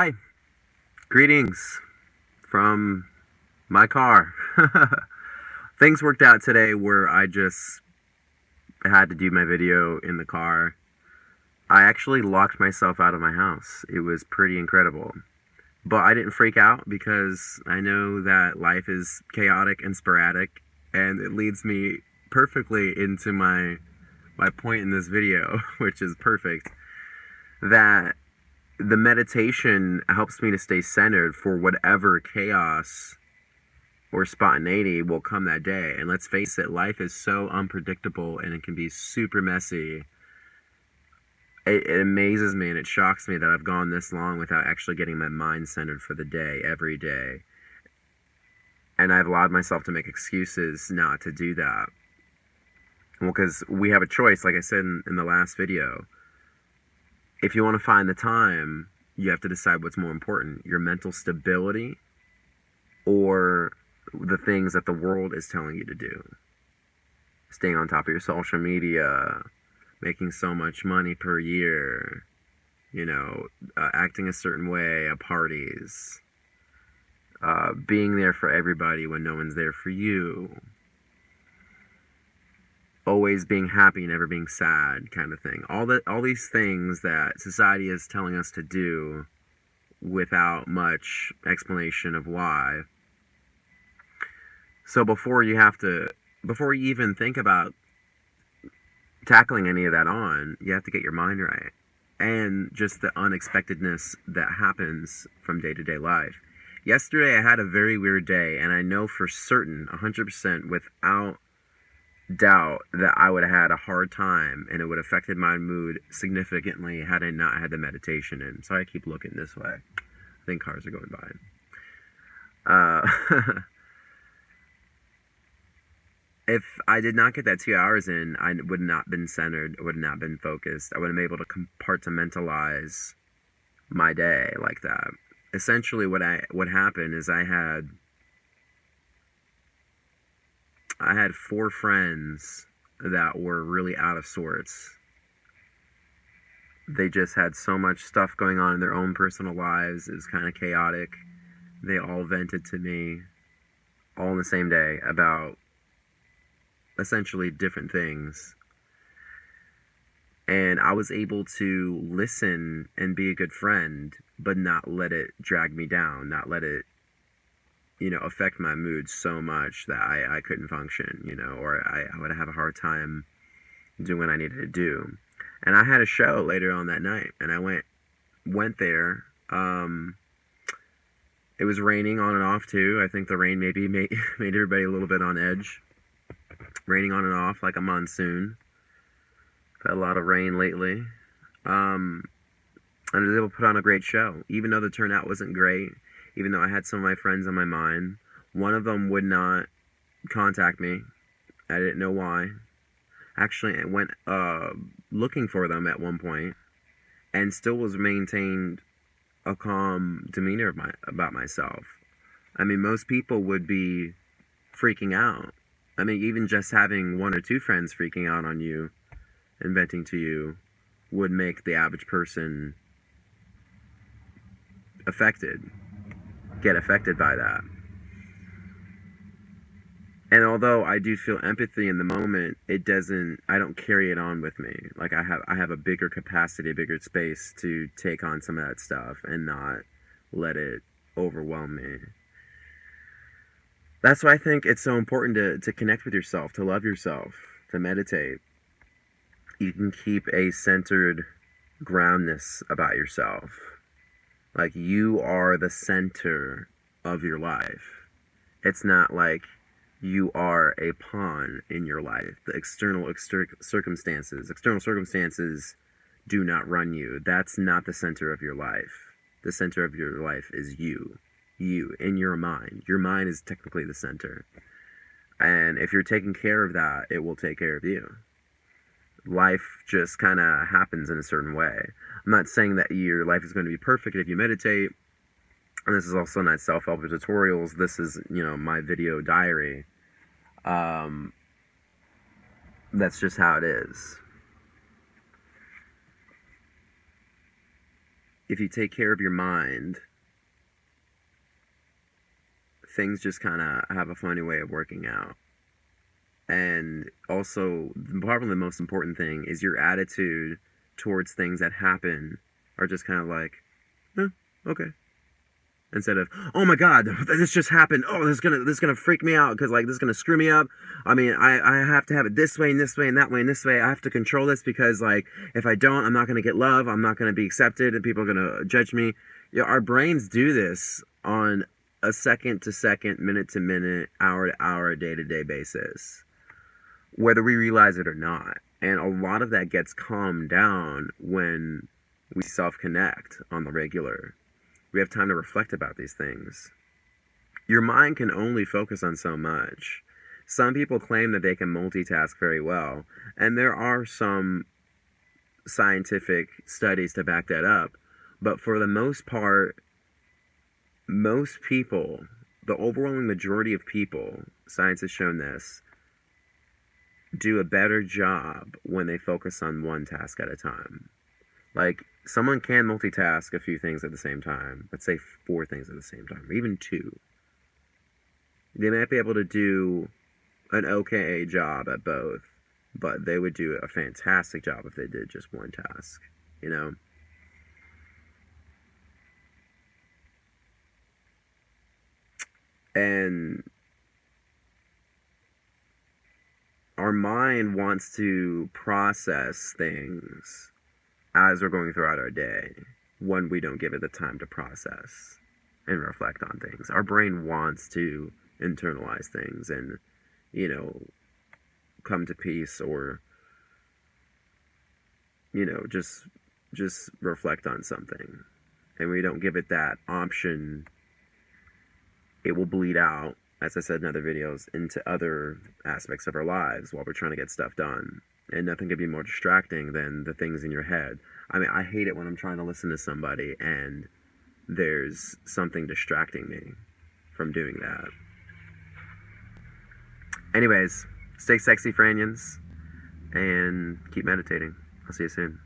Hi, greetings from my car. Things worked out today where I just had to do my video in the car. I actually locked myself out of my house. It was pretty incredible. But I didn't freak out because I know that life is chaotic and sporadic, and it leads me perfectly into my point in this video, which is perfect. That the meditation helps me to stay centered for whatever chaos or spontaneity will come that day. And let's face it, life is so unpredictable and it can be super messy. It amazes me and it shocks me that I've gone this long without actually getting my mind centered for the day, every day. And I've allowed myself to make excuses not to do that. Well, because we have a choice, like I said in the last video. If you want to find the time, you have to decide what's more important, your mental stability or the things that the world is telling you to do. Staying on top of your social media, making so much money per year, acting a certain way at parties, being there for everybody when no one's there for you, always being happy, never being sad, kind of thing. All these things that society is telling us to do without much explanation of why. So before you even think about tackling any of that on, you have to get your mind right. And just the unexpectedness that happens from day-to-day life. Yesterday I had a very weird day, and I know for certain, 100% without doubt, that I would have had a hard time and it would have affected my mood significantly had I not had the meditation in. Sorry, I keep looking this way. I think cars are going by. If I did not get that 2 hours in, I would not have been centered. I would not have been focused. I wouldn't have been able to compartmentalize my day like that. Essentially, what happened is I had 4 friends that were really out of sorts. They just had so much stuff going on in their own personal lives. It was kind of chaotic. They all vented to me all in the same day about essentially different things. And I was able to listen and be a good friend, but not let it drag me down, not let it affect my mood so much that I couldn't function, or I would have a hard time doing what I needed to do. And I had a show later on that night, and I went there. It was raining on and off too. I think the rain maybe made everybody a little bit on edge. Raining on and off like a monsoon. Had a lot of rain lately. And I was able to put on a great show, even though the turnout wasn't great. Even though I had some of my friends on my mind. One of them would not contact me. I didn't know why. Actually, I went looking for them at one point, and still was maintained a calm demeanor about myself. I mean, most people would be freaking out. I mean, even just having 1 or 2 friends freaking out on you and venting to you would make the average person get affected by that. And although I do feel empathy in the moment, I don't carry it on with me. Like I have a bigger capacity, a bigger space to take on some of that stuff and not let it overwhelm me. That's why I think it's so important to connect with yourself, to love yourself, to meditate. You can keep a centered groundness about yourself. Like you are the center of your life. It's not like you are a pawn in your life. The external circumstances do not run you. That's not the center of your life. The center of your life is you. You, in your mind. Your mind is technically the center. And if you're taking care of that, it will take care of you. Life just kind of happens in a certain way. I'm not saying that your life is going to be perfect if you meditate. And this is also not self-help tutorials. This is, my video diary. That's just how it is. if you take care of your mind, things just kind of have a funny way of working out. And also, probably the most important thing is your attitude towards things that happen are just kind of like, eh, okay. Instead of, oh my god, this just happened. Oh, this is gonna freak me out because like this is gonna screw me up. I mean, I have to have it this way and this way and that way and this way. I have to control this because like if I don't, I'm not gonna get love. I'm not gonna be accepted, and people are gonna judge me. You know, our brains do this on a second to second, minute to minute, hour to hour, day to day basis, whether we realize it or not. And a lot of that gets calmed down when we self connect on the regular. We have time to reflect about these things. Your mind can only focus on so much. Some people claim that they can multitask very well, and there are some scientific studies to back that up. But for the most part, most people, the overwhelming majority of people, science has shown this, do a better job when they focus on one task at a time. Like, someone can multitask a few things at the same time. Let's say 4 things at the same time, or even 2. They might be able to do an okay job at both, but they would do a fantastic job if they did just one task, you know? And our mind wants to process things as we're going throughout our day when we don't give it the time to process and reflect on things. Our brain wants to internalize things and, you know, come to peace or, you know, just reflect on something. And we don't give it that option, it will bleed out, as I said in other videos, into other aspects of our lives while we're trying to get stuff done. And nothing could be more distracting than the things in your head. I mean, I hate it when I'm trying to listen to somebody and there's something distracting me from doing that. Anyways, stay sexy, Franians, and keep meditating. I'll see you soon.